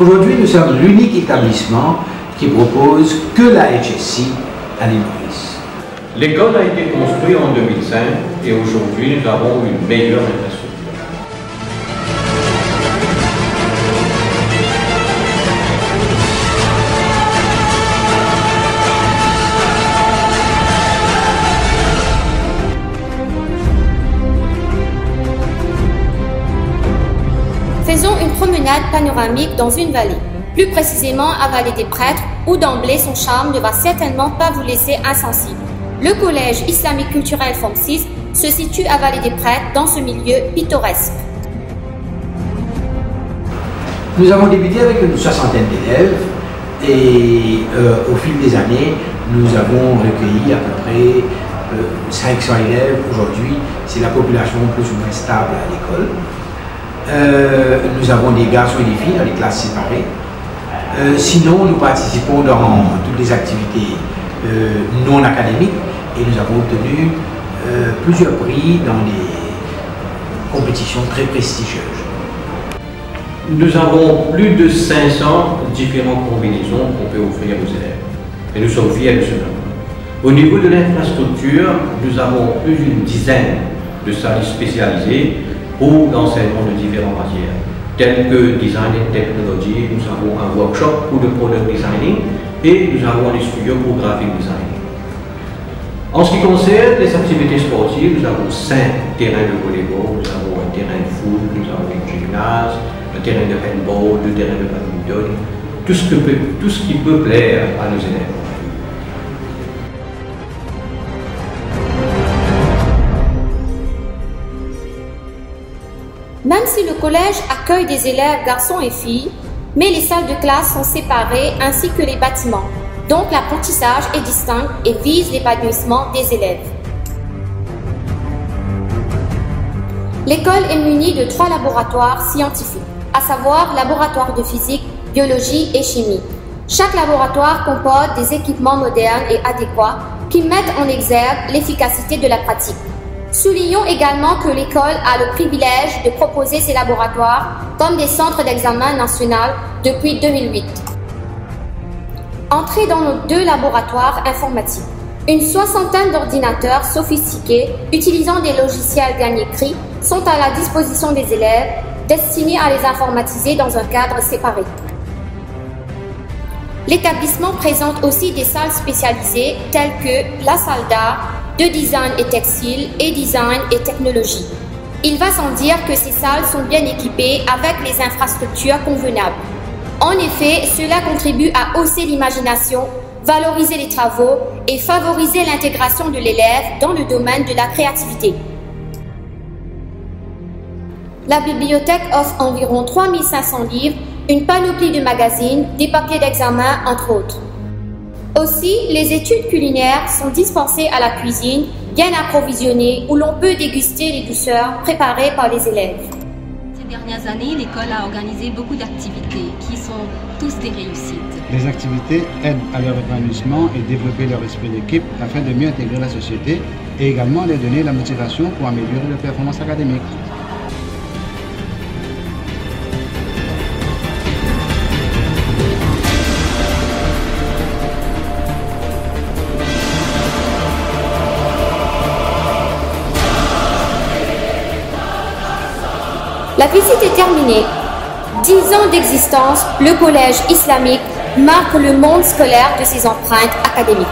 Aujourd'hui, nous sommes l'unique établissement qui propose que la HSI à l'île Maurice. L'école a été construite en 2005 et aujourd'hui nous avons une meilleure infrastructure. Faisons une promenade panoramique dans une vallée, plus précisément à Vallée des Prêtres, où d'emblée son charme ne va certainement pas vous laisser insensible. Le collège islamique culturel Forme 6 se situe à Vallée des Prêtres dans ce milieu pittoresque. Nous avons débuté avec une soixantaine d'élèves et au fil des années, nous avons recueilli à peu près 500 élèves. Aujourd'hui, c'est la population plus ou moins stable à l'école. Nous avons des garçons et des filles dans les classes séparées. Sinon, nous participons dans toutes les activités non académiques et nous avons obtenu plusieurs prix dans des compétitions très prestigieuses. Nous avons plus de 500 différentes combinaisons qu'on peut offrir aux élèves et nous sommes fiers de cela. Au niveau de l'infrastructure, nous avons plus d'une dizaine de salles spécialisées pour l'enseignement de différentes matières, telles que design et technologie. Nous avons un workshop pour le product designing et nous avons des studios pour graphic design. En ce qui concerne les activités sportives, nous avons 5 terrains de volleyball, nous avons un terrain de foot, nous avons un gymnase, un terrain de handball, 2 terrains de badminton, tout ce qui peut plaire à nos élèves. Même si le collège accueille des élèves garçons et filles, mais les salles de classe sont séparées ainsi que les bâtiments. Donc l'apprentissage est distinct et vise l'épanouissement des élèves. L'école est munie de 3 laboratoires scientifiques, à savoir laboratoire de physique, biologie et chimie. Chaque laboratoire comporte des équipements modernes et adéquats qui mettent en exergue l'efficacité de la pratique. Soulignons également que l'école a le privilège de proposer ses laboratoires comme des centres d'examen national depuis 2008. Entrez dans nos 2 laboratoires informatiques. Une soixantaine d'ordinateurs sophistiqués utilisant des logiciels gagne-écrit sont à la disposition des élèves destinés à les informatiser dans un cadre séparé. L'établissement présente aussi des salles spécialisées telles que la salle d'art, de design et textile et design et technologie. Il va sans dire que ces salles sont bien équipées avec les infrastructures convenables. En effet, cela contribue à hausser l'imagination, valoriser les travaux et favoriser l'intégration de l'élève dans le domaine de la créativité. La bibliothèque offre environ 3500 livres, une panoplie de magazines, des papiers d'examen, entre autres. Aussi, les études culinaires sont dispensées à la cuisine, bien approvisionnées, où l'on peut déguster les douceurs préparées par les élèves. Ces dernières années, l'école a organisé beaucoup d'activités qui sont tous des réussites. Les activités aident à leur épanouissement et développer leur esprit d'équipe afin de mieux intégrer la société et également leur donner la motivation pour améliorer leur performance académique. La visite est terminée. 10 ans d'existence, le collège islamique marque le monde scolaire de ses empreintes académiques.